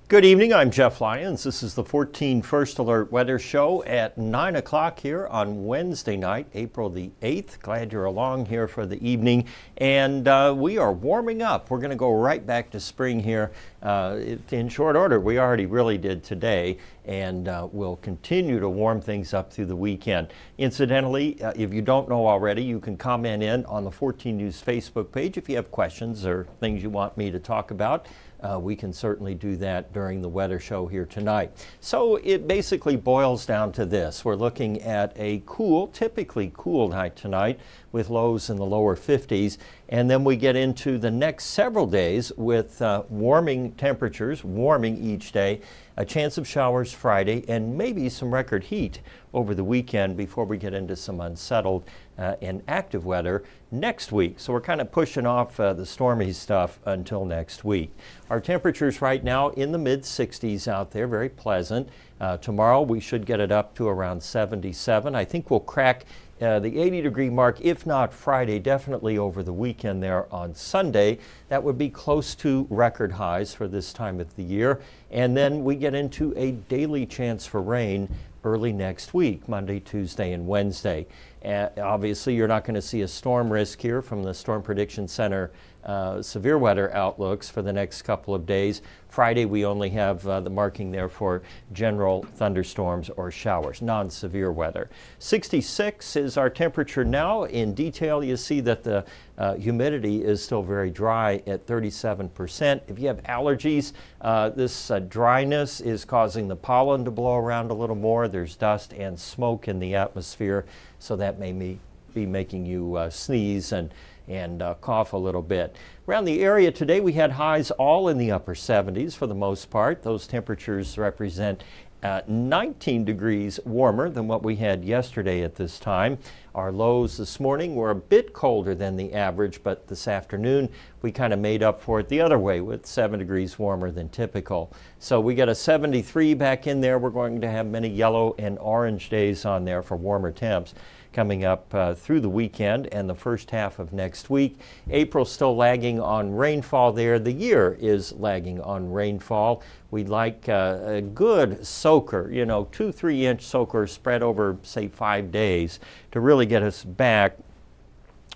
Good evening, I'm Jeff Lyons. This is the 14First Alert Weather Show at 9 o'clock here on Wednesday night, April the 8th. Glad you're along here for the evening. And we are warming up. We're going to go right back to spring here in short order. We already really did today, and we'll continue to warm things up through the weekend. Incidentally, if you don't know already, you can comment in on the 14 News Facebook page if you have questions or things you want me to talk about. We can certainly do that during the weather show here tonight. So it basically boils down to this. We're looking at a cool, typically cool night tonight with lows in the lower 50s. And then we get into the next several days with warming temperatures, warming each day, a chance of showers Friday, and maybe some record heat over the weekend before we get into some unsettled and active weather next week. So we're kind of pushing off the stormy stuff until next week. Our temperatures right now in the mid 60s out there, very pleasant. Tomorrow we should get it up to around 77. I think we'll crack the 80-degree mark, if not Friday, definitely over the weekend there on Sunday. That would be close to record highs for this time of the year. And then we get into a daily chance for rain early next week, Monday, Tuesday, and Wednesday. Obviously, you're not going to see a storm risk here from the Storm Prediction Center severe weather outlooks for the next couple of days. Friday, we only have the marking there for general thunderstorms or showers, non-severe weather. 66 is our temperature now. In detail, you see that the humidity is still very dry at 37%. If you have allergies, this dryness is causing the pollen to blow around a little more. There's dust and smoke in the atmosphere, so that may be making you sneeze and cough a little bit. Around the area today, we had highs all in the upper 70s for the most part. Those temperatures represent 19 degrees warmer than what we had yesterday at this time. Our lows this morning were a bit colder than the average, but this afternoon we kind of made up for it the other way with 7 degrees warmer than typical. So we got a 73 back in there. We're going to have many yellow and orange days on there for warmer temps coming up through the weekend and the first half of next week. April still lagging on rainfall there. The year is lagging on rainfall. We'd like a good soaker, 2-3 inch soaker spread over, say, 5 days to really get us back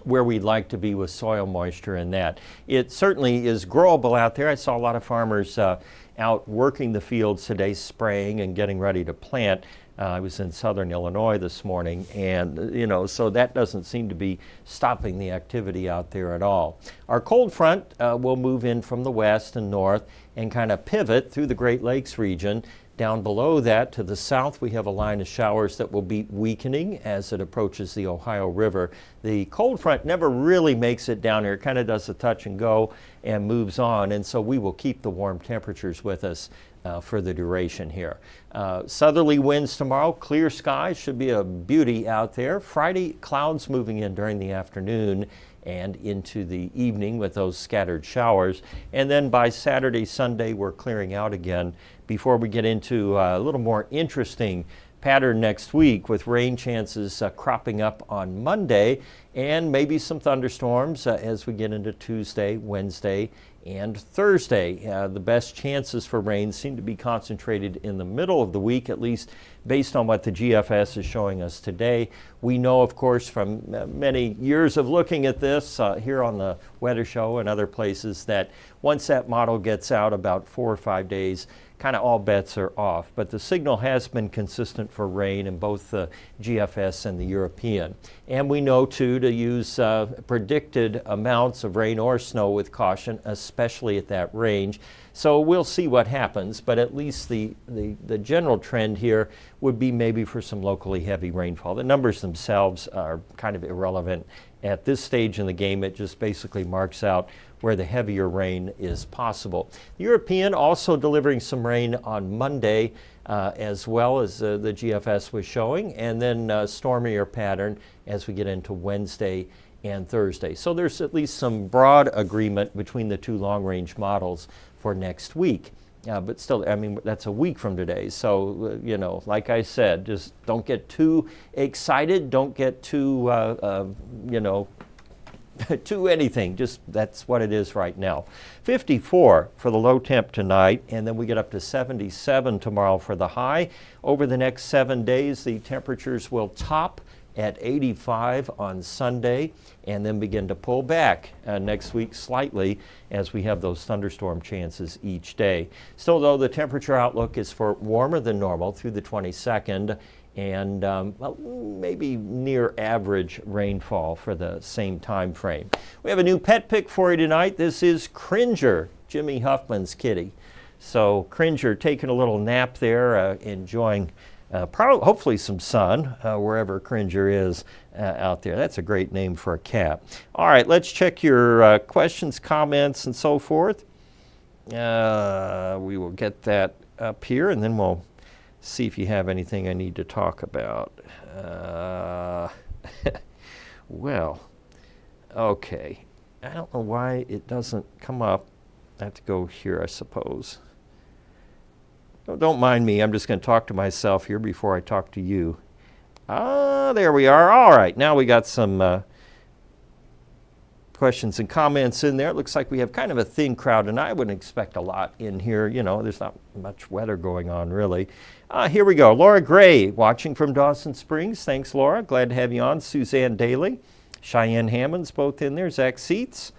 where we'd like to be with soil moisture in that. It certainly is growable out there. I saw a lot of farmers out working the fields today, spraying and getting ready to plant. I was in southern Illinois this morning, and so that doesn't seem to be stopping the activity out there at all. Our cold front will move in from the west and north and kind of pivot through the Great Lakes region. Down below that to the south, we have a line of showers that will be weakening as it approaches the Ohio River. The cold front never really makes it down here. It kind of does a touch and go and moves on, and so we will keep the warm temperatures with us for the duration here. Southerly winds tomorrow, clear skies, should be a beauty out there. Friday, clouds moving in during the afternoon and into the evening with those scattered showers. And then by Saturday, Sunday, we're clearing out again before we get into a little more interesting pattern next week with rain chances cropping up on Monday and maybe some thunderstorms as we get into Tuesday, Wednesday, and Thursday. The best chances for rain seem to be concentrated in the middle of the week, at least based on what the GFS is showing us today. We know, of course, from many years of looking at this here on the Weather Show and other places, that once that model gets out about 4 or 5 days, kind of all bets are off. But the signal has been consistent for rain in both the GFS and the European. And we know, too, to use predicted amounts of rain or snow with caution, especially at that range. So we'll see what happens, but at least the general trend here would be maybe for some locally heavy rainfall. The numbers themselves are kind of irrelevant at this stage in the game. It just basically marks out where the heavier rain is possible. The European also delivering some rain on Monday as well as the GFS was showing, and then stormier pattern as we get into Wednesday and Thursday. So there's at least some broad agreement between the two long-range models for next week. But still, I mean, that's a week from today. So, like I said, just don't get too excited. Don't get too, to anything. Just that's what it is right now. 54 for the low temp tonight, and then we get up to 77 tomorrow for the high. Over the next 7 days, the temperatures will top at 85 on Sunday and then begin to pull back next week slightly as we have those thunderstorm chances each day. Still, though, the temperature outlook is for warmer than normal through the 22nd, and well, maybe near average rainfall for the same time frame. We have a new pet pick for you tonight. This is Cringer, Jimmy Huffman's kitty. So Cringer taking a little nap there, enjoying hopefully some sun wherever Cringer is out there. That's a great name for a cat. All right, let's check your questions, comments, and so forth. We will get that up here, and then we'll see if you have anything I need to talk about. Well, okay. I don't know why it doesn't come up. I have to go here, I suppose. Don't mind me. I'm just going to talk to myself here before I talk to you. There we are. All right. Now we got some questions and comments in there. It looks like we have kind of a thin crowd, and I wouldn't expect a lot in here. You know, there's not much weather going on, really. Here we go. Laura Gray, watching from Dawson Springs. Thanks, Laura. Glad to have you on. Suzanne Daly, Cheyenne Hammonds, both in there. Zach Seats.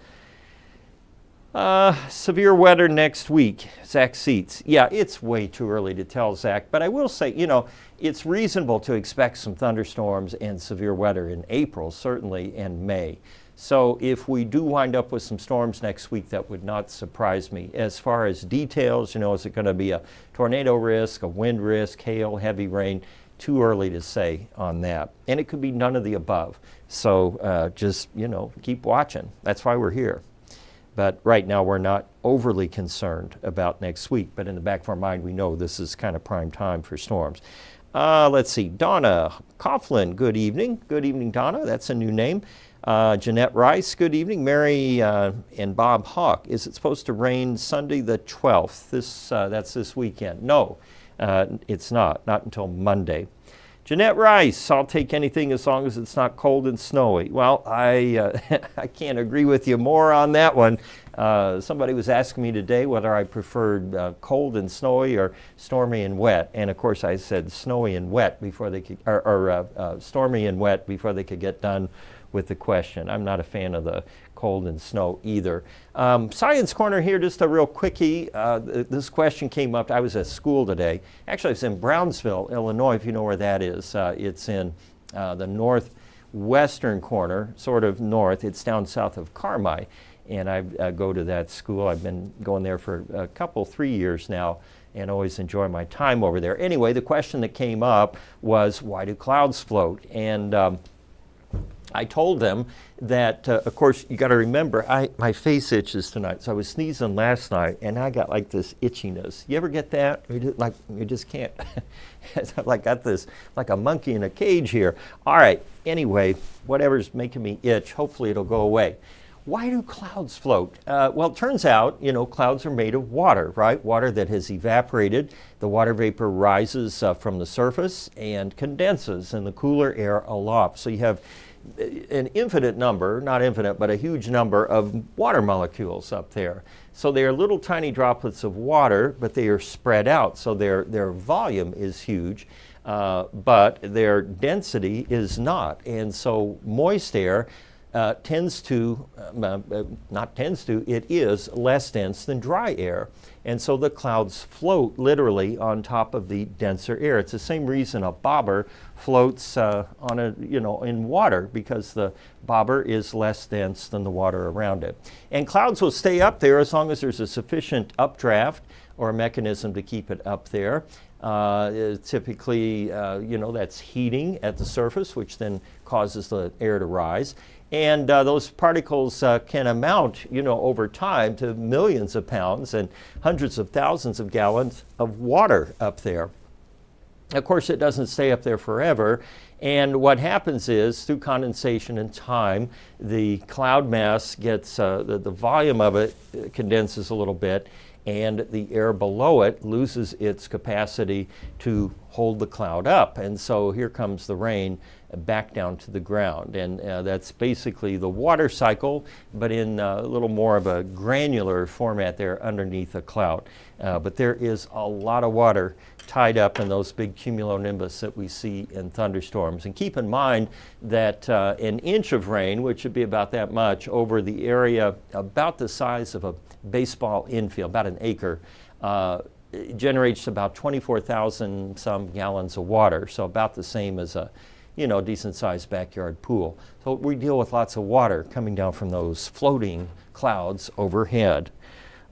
Severe weather next week. Zach Seats. Yeah, it's way too early to tell, Zach, but I will say, you know, it's reasonable to expect some thunderstorms and severe weather in April, certainly, and May. So if we do wind up with some storms next week, that would not surprise me. As far as details, you know, is it going to be a tornado risk, a wind risk, hail, heavy rain? Too early to say on that. And it could be none of the above. So just, you know, keep watching. That's why we're here. But right now we're not overly concerned about next week. But in the back of our mind, we know this is kind of prime time for storms. Let's see. Donna Coughlin, good evening. Good evening, Donna. That's a new name. Jeanette Rice, good evening. Mary and Bob Hawk. Is it supposed to rain Sunday the 12th? That's this weekend. No, it's not. Not until Monday. Jeanette Rice, I'll take anything as long as it's not cold and snowy. Well, I can't agree with you more on that one. Somebody was asking me today whether I preferred cold and snowy or stormy and wet. And of course I said snowy and wet before they could, or stormy and wet before they could get done with the question. I'm not a fan of the cold and snow either. Science Corner here, just a real quickie. This question came up. I was at school today. Actually, it's in Brownsville, Illinois, if you know where that is. It's in the northwestern corner, sort of north. It's down south of Carmi, and I go to that school. I've been going there for 3 years now, and always enjoy my time over there. Anyway, the question that came up was, why do clouds float? And I told them that, of course, you got to remember, my face itches tonight. So I was sneezing last night, and I got like this itchiness. You ever get that? You just can't. I've like got this, like a monkey in a cage here. All right. Anyway, whatever's making me itch, hopefully it'll go away. Why do clouds float? Well, it turns out, you know, clouds are made of water, right? Water that has evaporated. The water vapor rises from the surface and condenses in the cooler air aloft. So you have an infinite number, not infinite, but a huge number of water molecules up there. So they are little tiny droplets of water, but they are spread out. So their volume is huge, but their density is not. And so moist air it is less dense than dry air. And so the clouds float literally on top of the denser air. It's the same reason a bobber floats in water, because the bobber is less dense than the water around it. And clouds will stay up there as long as there's a sufficient updraft or a mechanism to keep it up there. Typically, that's heating at the surface, which then causes the air to rise. And those particles can amount, over time to millions of pounds and hundreds of thousands of gallons of water up there. Of course, it doesn't stay up there forever. And what happens is, through condensation and time, the cloud mass gets, the volume of it condenses a little bit, and the air below it loses its capacity to hold the cloud up. And so here comes the rain back down to the ground. And that's basically the water cycle, but in a little more of a granular format there underneath a cloud. But there is a lot of water tied up in those big cumulonimbus that we see in thunderstorms. And keep in mind that an inch of rain, which would be about that much, over the area about the size of a baseball infield, about an acre, generates about 24,000 some gallons of water, so about the same as a decent-sized backyard pool. So we deal with lots of water coming down from those floating clouds overhead.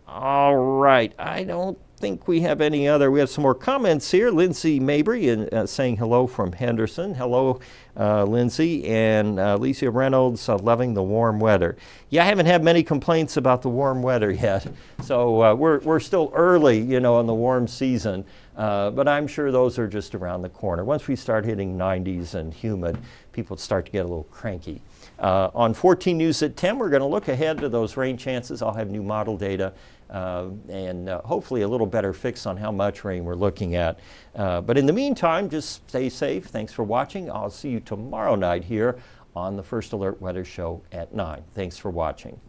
All right, I don't think we have any other. We have some more comments here. Lindsay Mabry saying hello from Henderson. Hello, Lindsay. And Alicia Reynolds loving the warm weather. Yeah, I haven't had many complaints about the warm weather yet. So we're still early, in the warm season. But I'm sure those are just around the corner. Once we start hitting 90s and humid, people start to get a little cranky. On 14 News at 10, we're going to look ahead to those rain chances. I'll have new model data and hopefully a little better fix on how much rain we're looking at. But in the meantime, just stay safe. Thanks for watching. I'll see you tomorrow night here on the First Alert Weather Show at 9. Thanks for watching.